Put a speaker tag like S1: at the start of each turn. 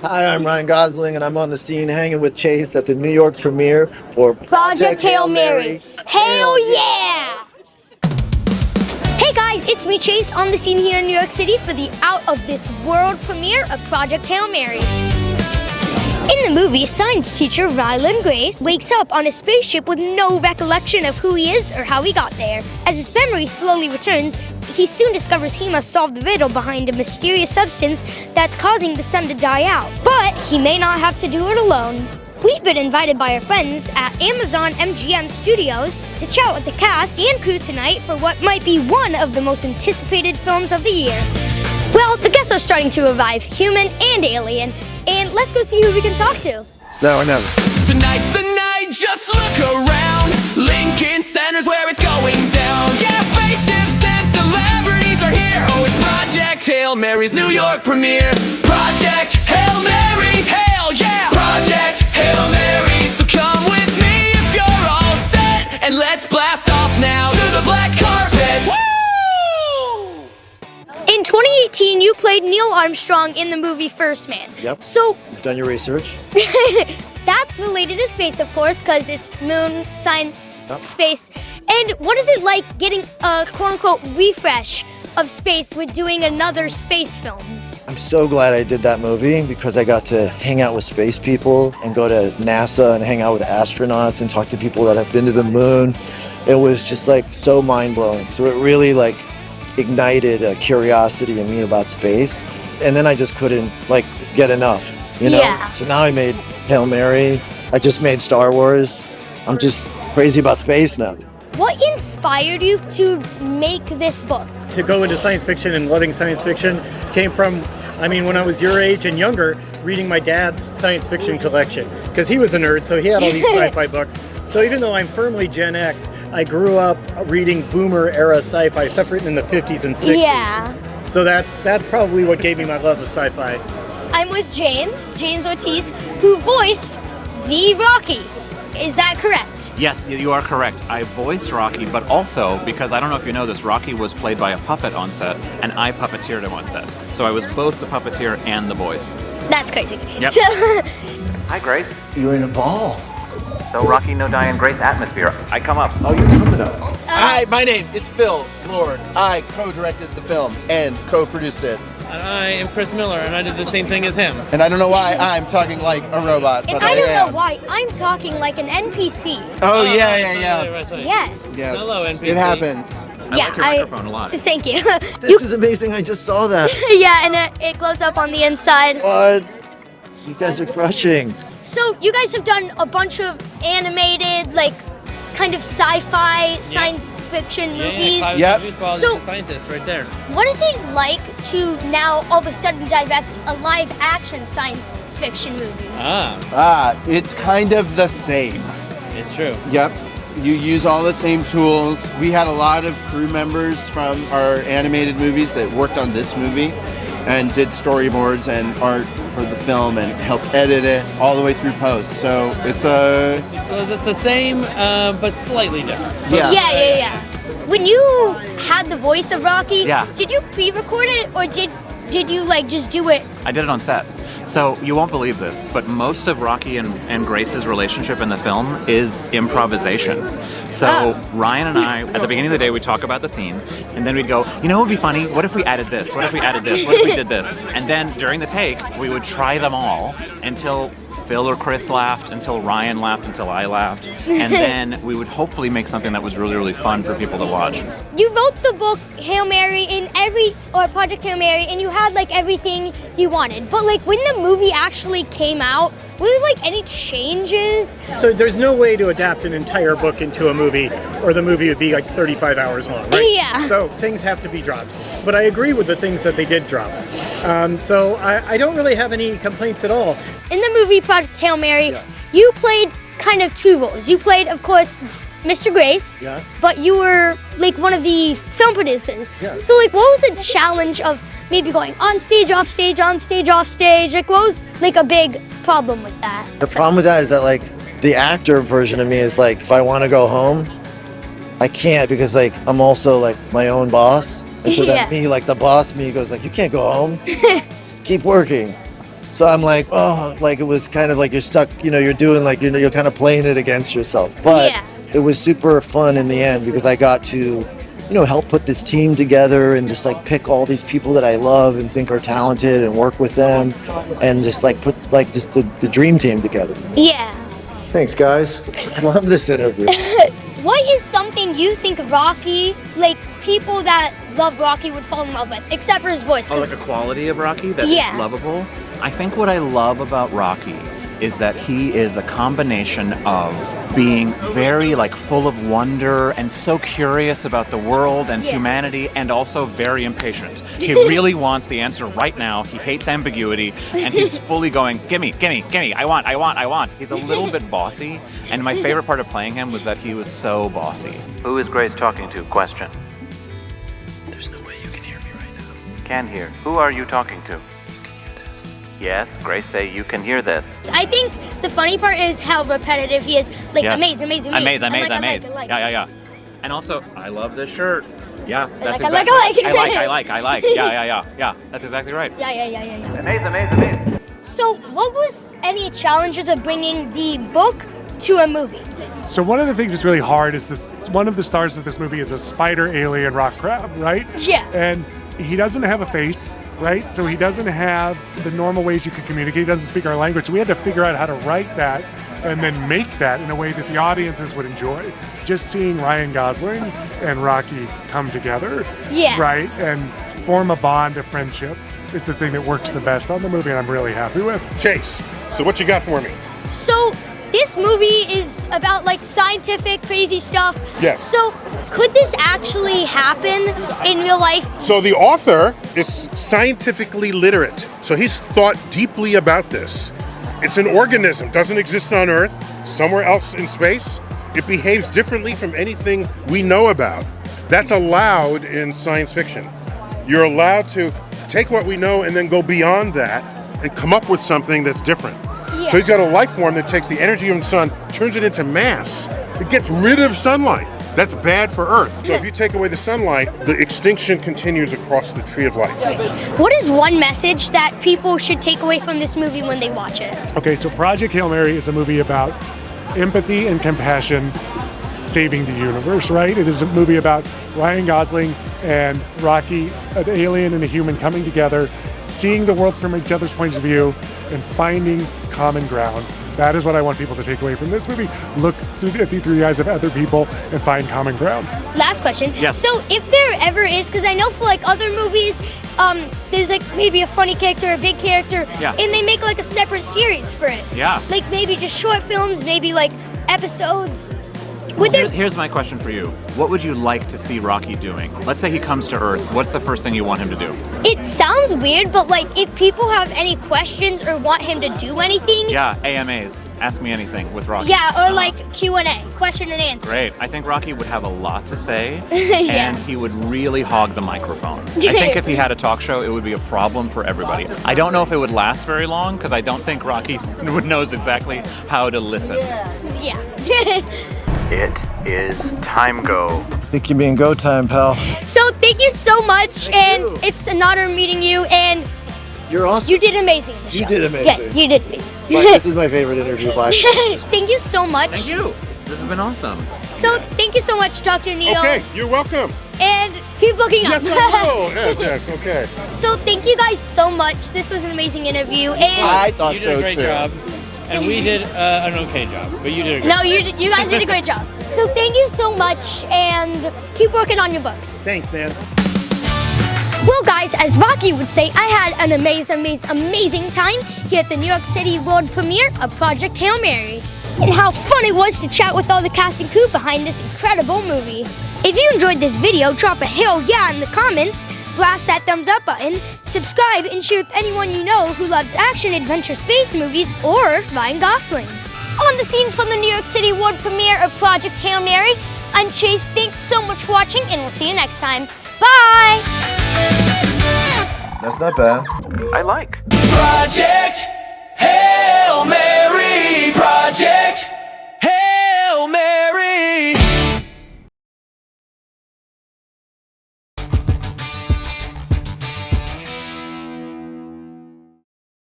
S1: Hi, I'm Ryan Gosling, and I'm on the scene hanging with Chase at the New York premiere for
S2: Project Hail Mary. Hail yeah! Hey guys, it's me Chase on the scene here in New York City for the Out of This World premiere of Project Hail Mary. In the movie, science teacher Ryland Grace wakes up on a spaceship with no recollection of who he is or how he got there. As his memory slowly returns, he soon discovers he must solve the riddle behind a mysterious substance that's causing the sun to die out. But he may not have to do it alone. We've been invited by our friends at Amazon MGM Studios to chat with the cast and crew tonight for what might be one of the most anticipated films of the year. Well, the guests are starting to arrive, human and alien, and let's go see who we can talk to.
S1: No, or never.
S3: Tonight's the night, just look around. Lincoln Center's where it's going down. Yeah, spaceships and celebrities are here. Oh, it's Project Hail Mary's New York premiere. Project Hail Mary, hail yeah! Project Hail Mary, so come with me if you're all set. And let's blast off now to the black carpet. Woo!
S2: In 2018, you played Neil Armstrong in the movie First Man.
S1: Yep.
S2: So,
S1: You've done your research?
S2: that's related to space, of course, because it's moon, science,
S1: Yep.
S2: space. And what is it like getting a quote-unquote refresh of space with doing another space film?
S1: I'm so glad I did that movie because I got to hang out with space people and go to NASA and hang out with astronauts and talk to people that have been to the moon. It was just like so mind-blowing. So it really like ignited a curiosity in me about space. And then I just couldn't like get enough, you know?
S2: Yeah.
S1: So now I made Hail Mary. I just made Star Wars. I'm just crazy about space now.
S2: What inspired you to make this book?
S4: To go into science fiction and loving science fiction came from, when I was your age and younger, reading my dad's science fiction collection. Because he was a nerd, so he had all these sci-fi books. So even though I'm firmly Gen X, I grew up reading boomer era sci-fi, stuff written in the 50s and 60s.
S2: Yeah.
S4: So that's probably what gave me my love of sci-fi.
S2: I'm with James Ortiz, who voiced the Rocky. Is that correct?
S5: Yes, you are correct. I voiced Rocky, but also, because I don't know if you know this, Rocky was played by a puppet on set, and I puppeteered him on set. So I was both the puppeteer and the voice.
S2: That's crazy.
S5: Yep.
S2: So,
S5: Hi, Grace.
S1: You're in a ball.
S5: So Rocky, no Diane, Grace atmosphere. I come up.
S1: Oh, you're coming up.
S6: Hi, my name is Phil Lord. I co-directed the film and co-produced it.
S7: I am Chris Miller, and I did the same thing as him.
S6: And I don't know why I'm talking like a robot,
S2: and
S6: but
S2: I don't
S6: am.
S2: know why I'm talking like an NPC.
S6: Oh, yeah.
S7: Right.
S2: Yes.
S6: Yes.
S7: Hello, NPC.
S6: It happens.
S5: I like your microphone a lot.
S2: Thank you.
S1: This is amazing. I just saw that.
S2: Yeah, and it glows up on the inside.
S1: What? You guys are crushing.
S2: So you guys have done a bunch of animated, like, kind of sci-fi, science fiction movies.
S6: Yep.
S2: So-
S7: a scientist right there.
S2: What is it like to now all of a sudden direct a live-action science fiction movie?
S6: It's kind of the same.
S7: It's true.
S6: Yep. You use all the same tools. We had a lot of crew members from our animated movies that worked on this movie and did storyboards and art for the film and helped edit it all the way through post. So it's
S7: It's the same, but slightly different.
S2: Yeah. When you had the voice of Rocky,
S5: Yeah.
S2: did you pre-record it or did you like just do it?
S5: I did it on set. So you won't believe this, but most of Rocky and Grace's relationship in the film is improvisation. So Ryan and I, at the beginning of the day, we'd talk about the scene, and then we'd go, you know what would be funny? What if we added this? What if we added this? What if we did this? And then during the take, we would try them all until Phil or Chris laughed, until Ryan laughed, until I laughed. And then we would hopefully make something that was really, really fun for people to watch.
S2: You wrote the book Hail Mary or Project Hail Mary, and you had like everything you wanted. But like when the movie actually came out, were there like any changes?
S4: So there's no way to adapt an entire book into a movie, or the movie would be like 35 hours long, right?
S2: Yeah.
S4: So things have to be dropped. But I agree with the things that they did drop. So I don't really have any complaints at all.
S2: In the movie Project Hail Mary, you played kind of two roles. You played, of course, Mr. Grace, but you were like one of the film producers.
S1: Yeah.
S2: So like what was the challenge of maybe going on stage, off stage, on stage, off stage? Like what was like a big problem with that?
S1: The problem with that is that like the actor version of me is like, if I want to go home, I can't because like I'm also like my own boss. And so that me, like the boss me goes like, you can't go home. Just keep working. So I'm like, oh, like it was kind of like you're stuck, you're doing like, you're kind of playing it against yourself. But it was super fun in the end because I got to, help put this team together and just like pick all these people that I love and think are talented and work with them and just like put like just the dream team together.
S2: Yeah.
S1: Thanks, guys. I love this interview.
S2: What is something you think Rocky, like people that love Rocky would fall in love with, except for his voice?
S5: Oh, like a quality of Rocky that is lovable? I think what I love about Rocky is that he is a combination of being very like full of wonder and so curious about the world and humanity, and also very impatient. He really wants the answer right now. He hates ambiguity, and he's fully going, gimme, I want. He's a little bit bossy, and my favorite part of playing him was that he was so bossy. Who is Grace talking to? Question.
S1: There's no way you can hear me right now.
S5: Can hear. Who are you talking to? Yes, Grace say you can hear this.
S2: I think the funny part is how repetitive he is. Like, amaze.
S5: Amaze. Yeah. And also, I love this shirt. Yeah, that's
S2: I
S5: exactly
S2: like.
S5: I like. Yeah. That's exactly right.
S2: Yeah.
S5: Amaze.
S2: So, what was any challenges of bringing the book to a movie?
S8: So one of the things that's really hard is this. One of the stars of this movie is a spider alien rock crab, right?
S2: Yeah.
S8: And he doesn't have a face, right? So he doesn't have the normal ways you could communicate. He doesn't speak our language. So we had to figure out how to write that and then make that in a way that the audiences would enjoy. Just seeing Ryan Gosling and Rocky come together, right, and form a bond of friendship is the thing that works the best on the movie, and I'm really happy with.
S9: Chase, so what you got for me?
S2: So, this movie is about like scientific, crazy stuff.
S9: Yes.
S2: So, could this actually happen in real life?
S9: So the author is scientifically literate. So he's thought deeply about this. It's an organism, doesn't exist on Earth, somewhere else in space. It behaves differently from anything we know about. That's allowed in science fiction. You're allowed to take what we know and then go beyond that and come up with something that's different.
S2: Yeah.
S9: So he's got a life form that takes the energy of the sun, turns it into mass. It gets rid of sunlight. That's bad for Earth. So if you take away the sunlight, the extinction continues across the tree of life.
S2: What is one message that people should take away from this movie when they watch it?
S8: Okay, so Project Hail Mary is a movie about empathy and compassion saving the universe, right? It is a movie about Ryan Gosling and Rocky, an alien and a human coming together, seeing the world from each other's points of view, and finding common ground. That is what I want people to take away from this movie. Look through the eyes of other people and find common ground.
S2: Last question.
S5: Yes.
S2: So if there ever is, because I know for like other movies, there's like maybe a funny character, a big character, and they make like a separate series for it.
S5: Yeah.
S2: Like maybe just short films, maybe like episodes.
S5: Here's my question for you. What would you like to see Rocky doing? Let's say he comes to Earth. What's the first thing you want him to do?
S2: It sounds weird, but like if people have any questions or want him to do anything.
S5: Yeah, AMAs. Ask me anything with Rocky.
S2: Yeah, or like Q&A, question and answer.
S5: Great. I think Rocky would have a lot to say, and he would really hog the microphone. I think if he had a talk show, it would be a problem for everybody. I don't know if it would last very long, because I don't think Rocky knows exactly how to listen.
S2: Yeah.
S5: It is time go.
S1: I think you mean go time, pal.
S2: So thank you so much, and it's an honor meeting you, and
S1: You're awesome.
S2: you did amazing in the show.
S1: You did amazing.
S2: Yeah, you did.
S1: This is my favorite interview by far.
S2: Thank you so much.
S5: Thank you. This has been awesome.
S2: So thank you so much, Dr. Neil.
S9: Okay, you're welcome.
S2: And keep looking up.
S9: Yes, I will. Yes, okay.
S2: So thank you guys so much. This was an amazing interview, and
S1: I thought
S7: You did
S1: so
S7: a great
S1: too.
S7: job, and we did an okay job, but you did a great
S2: no, you guys did a great job. So thank you so much, and keep working on your books.
S4: Thanks, man.
S2: Well, guys, as Rocky would say, I had an amazing time here at the New York City world premiere of Project Hail Mary. And how fun it was to chat with all the cast and crew behind this incredible movie. If you enjoyed this video, drop a hell yeah in the comments, blast that thumbs up button, subscribe, and share with anyone you know who loves action, adventure, space movies, or Ryan Gosling. On the scene from the New York City world premiere of Project Hail Mary, I'm Chase. Thanks so much for watching, and we'll see you next time. Bye!
S1: That's not bad.
S5: I like.
S3: Project